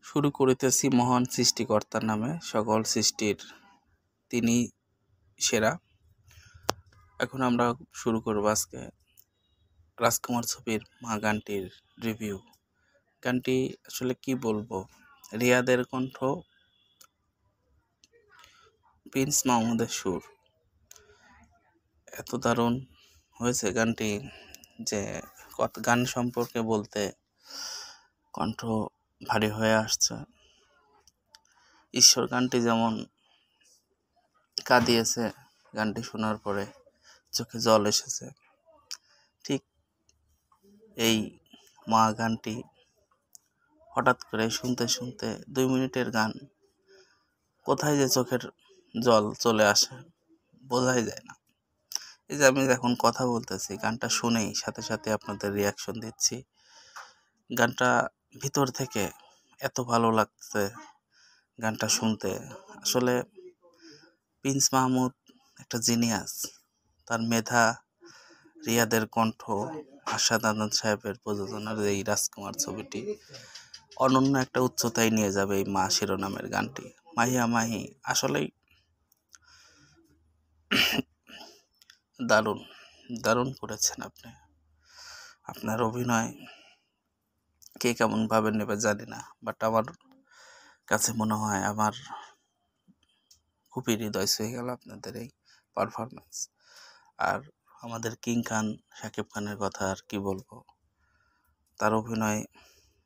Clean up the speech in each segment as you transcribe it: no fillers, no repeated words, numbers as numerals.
শুরু করিতেছি মহান সৃষ্টিকর্তার নামে, সকল সৃষ্টির তিনি সেরা। এখন আমরা শুরু করব আজকে রাজকুমার ছবির মা গানটির রিভিউ। গানটি আসলে কি বলবো, রিয়াদের কণ্ঠ, প্রিন্স মাহমুদের সুর, এত দারুণ হয়েছে গানটি যে গান সম্পর্কে বলতে কণ্ঠ ভারী হয়ে আসছে। ঈশ্বর গানটি যেমন কাঁদিয়েছে, গানটি শোনার পরে চোখে জল এসেছে, ঠিক এই মা গানটি হঠাৎ করে শুনতে শুনতে 2 মিনিটের গান, কোথায় যে চোখের জল চলে আসে বোঝাই যায় না। এই যে আমি এখন কথা বলতেছি, গানটা শুনেই সাথে সাথে আপনাদের রিয়াকশন দিচ্ছি। গানটা ভিতর থেকে এত ভালো লাগছে গানটা শুনতে। আসলে প্রিন্স মাহমুদ একটা জিনিয়াস, তার মেধা, রিয়াদের কণ্ঠ, আশাদ আনন্দ সাহেবের প্রযোজনার এই রাজকুমার ছবিটি অনন্য একটা উচ্চতায় নিয়ে যাবে এই মা শিরোনামের গানটি। মাহিয়া মাহি আসলেই দারুণ দারুণ করেছেন আপনি। আপনার অভিনয় কে কেমন ভাবে নেবে জানি না, বাট আমার কাছে মনে হয় আমার খুবই হৃদয় ছুঁয়ে গেল আপনাদের এই পারফরমেন্স। আর আমাদের কিং খান শাকিব খানের কথা আর কি বলবো, তার অভিনয়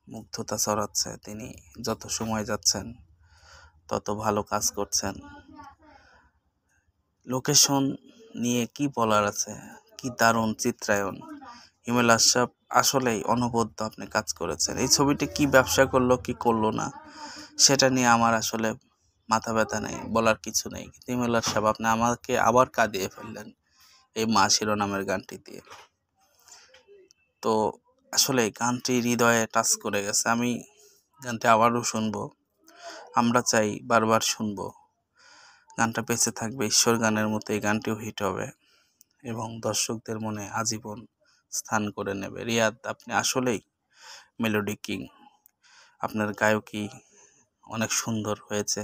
মুগ্ধতা ছড়াচ্ছে। তিনি যত সময় যাচ্ছেন তত ভালো কাজ করছেন। লোকেশন নিয়ে কি বলার আছে, কি দারুণ চিত্রায়ন। হিমেল আশরাফ আসলেই অনবদ্য আপনি কাজ করেছেন। এই ছবিটি কি ব্যবসা করলো কি করলো না সেটা নিয়ে আমার আসলে মাথা ব্যথা নেই, বলার কিছু নেই। হিমেল আশরাফ আপনি আমাকে আবার কাঁদিয়ে ফেললেন এই মা শিরোনামের গানটি দিয়ে। তো আসলে গানটি হৃদয়ে টাচ করে গেছে। আমি গানটি আবারও শুনবো, আমরা চাই বারবার শুনবো। গানটা বেঁচে থাকবে ঈশ্বর গানের মতো, এই গানটিও হিট হবে এবং দর্শকদের মনে আজীবন স্থান করে নেবে। রিয়াদ, আপনি আসলেই মেলোডি কিং। আপনার গায়কী অনেক সুন্দর হয়েছে।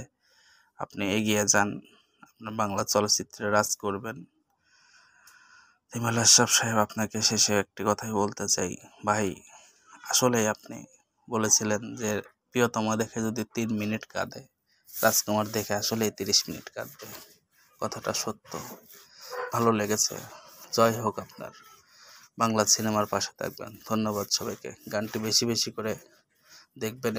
আপনি এগিয়ে যান, আপনার বাংলা চলচ্চিত্রে রাজ করবেন। হিমেল আশরাফ সাহেব, আপনাকে শেষে একটি কথাই বলতে চাই, ভাই আসলেই আপনি বলেছিলেন যে প্রিয়তমা দেখে যদি 3 মিনিট কাঁদে, রাজকুমার দেখে আসলেই 30 মিনিট কাঁদবে। কথাটা সত্য, ভালো লেগেছে। জয় হোক আপনার, বাংলা সিনেমার পাশে থাকবেন। ধন্যবাদ সবাইকে। গানটি বেশি বেশি করে দেখবেন।